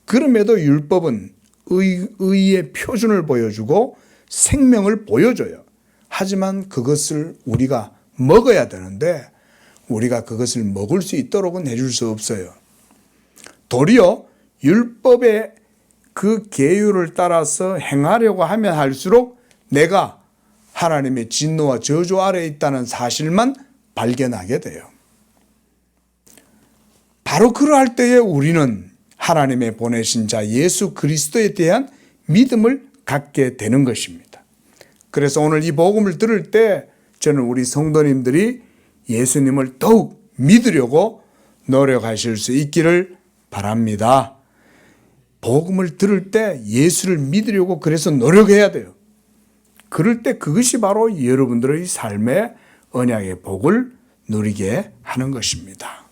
그럼에도 율법은 의의 표준을 보여주고 생명을 보여줘요. 하지만 그것을 우리가 먹어야 되는데 우리가 그것을 먹을 수 있도록은 해줄 수 없어요. 도리어 율법의 그 계율을 따라서 행하려고 하면 할수록 내가 하나님의 진노와 저주 아래에 있다는 사실만 발견하게 돼요. 바로 그러할 때에 우리는 하나님의 보내신 자 예수 그리스도에 대한 믿음을 갖게 되는 것입니다. 그래서 오늘 이 복음을 들을 때 저는 우리 성도님들이 예수님을 더욱 믿으려고 노력하실 수 있기를 바랍니다. 복음을 들을 때 예수를 믿으려고 그래서 노력해야 돼요. 그럴 때 그것이 바로 여러분들의 삶의 언약의 복을 누리게 하는 것입니다.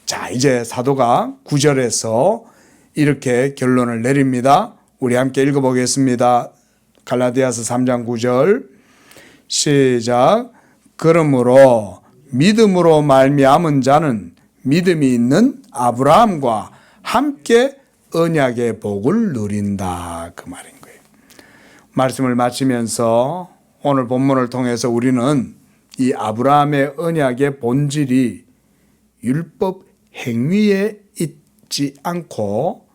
자, 이제 사도가 9절에서 이렇게 결론을 내립니다. 우리 함께 읽어보겠습니다. 갈라디아서 3장 9절 시작. 그러므로 믿음으로 말미암은 자는 믿음이 있는 아브라함과 함께 언약의 복을 누린다 그 말인 거예요. 말씀을 마치면서 오늘 본문을 통해서 우리는 이 아브라함의 언약의 본질이 율법 행위에 있지 않고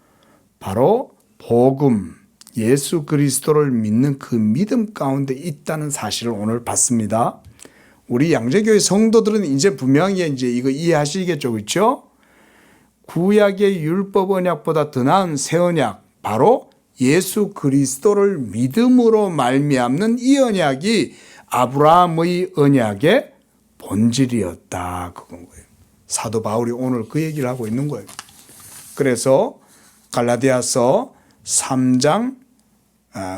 바로 복음 예수 그리스도를 믿는 그 믿음 가운데 있다는 사실을 오늘 봤습니다. 우리 양재교회 성도들은 이제 분명히 이제 이거 이해하시겠죠, 그렇죠? 구약의 율법 언약보다 더 나은 새 언약, 바로 예수 그리스도를 믿음으로 말미암는 이 언약이 아브라함의 언약의 본질이었다 그건 거예요. 사도 바울이 오늘 그 얘기를 하고 있는 거예요. 그래서 갈라디아서 3장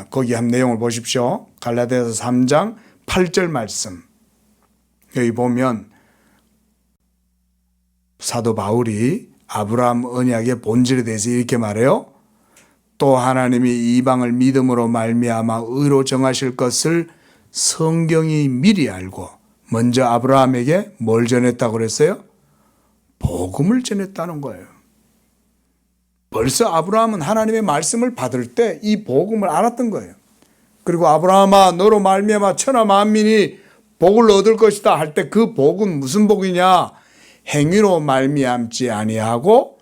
거기 한 내용을 보십시오. 갈라디아서 3장 8절 말씀. 여기 보면 사도 바울이 아브라함 언약의 본질에 대해서 이렇게 말해요. 또 하나님이 이방을 믿음으로 말미암아 의로 정하실 것을 성경이 미리 알고 먼저 아브라함에게 뭘 전했다고 그랬어요? 복음을 전했다는 거예요. 벌써 아브라함은 하나님의 말씀을 받을 때 이 복음을 알았던 거예요. 그리고 아브라함아 너로 말미암아 천하 만민이 복을 얻을 것이다 할 때 그 복은 무슨 복이냐? 행위로 말미암지 아니하고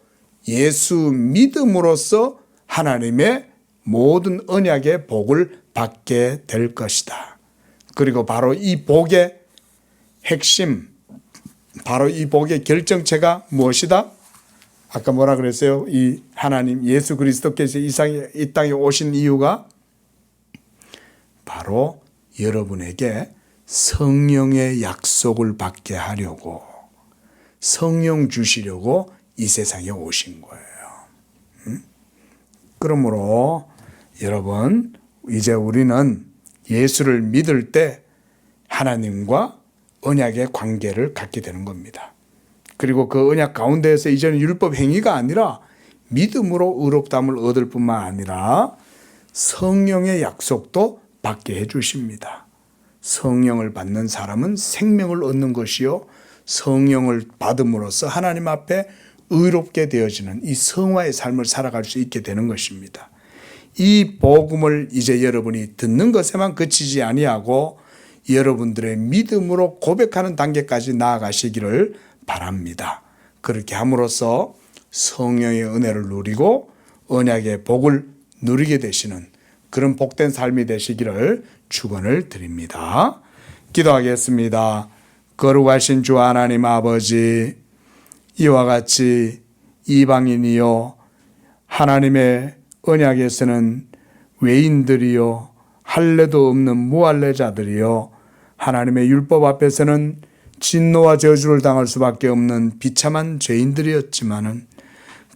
예수 믿음으로써 하나님의 모든 언약의 복을 받게 될 것이다. 그리고 바로 이 복의 핵심, 바로 이 복의 결정체가 무엇이다? 아까 뭐라 그랬어요? 이 하나님 예수 그리스도께서 이 땅에 오신 이유가 바로 여러분에게 성령의 약속을 받게 하려고, 성령 주시려고 이 세상에 오신 거예요. 그러므로 여러분, 이제 우리는 예수를 믿을 때 하나님과 언약의 관계를 갖게 되는 겁니다. 그리고 그 언약 가운데에서 이제는 율법 행위가 아니라 믿음으로 의롭다함을 얻을 뿐만 아니라 성령의 약속도 받게 해 주십니다. 성령을 받는 사람은 생명을 얻는 것이요, 성령을 받음으로써 하나님 앞에 의롭게 되어지는 이 성화의 삶을 살아갈 수 있게 되는 것입니다. 이 복음을 이제 여러분이 듣는 것에만 그치지 아니하고 여러분들의 믿음으로 고백하는 단계까지 나아가시기를 바랍니다. 그렇게 함으로써 성령의 은혜를 누리고 언약의 복을 누리게 되시는 그런 복된 삶이 되시기를 축원을 드립니다. 기도하겠습니다. 거룩하신 주 하나님 아버지, 이와 같이 이방인이요 하나님의 언약에서는 외인들이요 할례도 없는 무할례자들이요 하나님의 율법 앞에서는 진노와 저주를 당할 수밖에 없는 비참한 죄인들이었지만은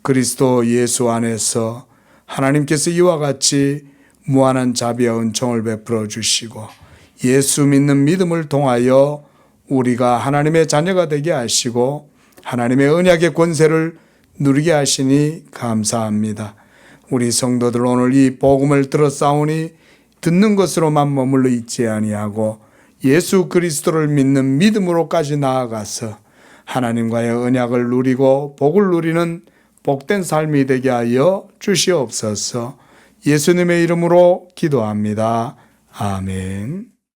그리스도 예수 안에서 하나님께서 이와 같이 무한한 자비와 은총을 베풀어 주시고 예수 믿는 믿음을 통하여 우리가 하나님의 자녀가 되게 하시고 하나님의 언약의 권세를 누리게 하시니 감사합니다. 우리 성도들 오늘 이 복음을 들었사오니 듣는 것으로만 머물러 있지 아니하고 예수 그리스도를 믿는 믿음으로까지 나아가서 하나님과의 언약을 누리고 복을 누리는 복된 삶이 되게 하여 주시옵소서. 예수님의 이름으로 기도합니다. 아멘.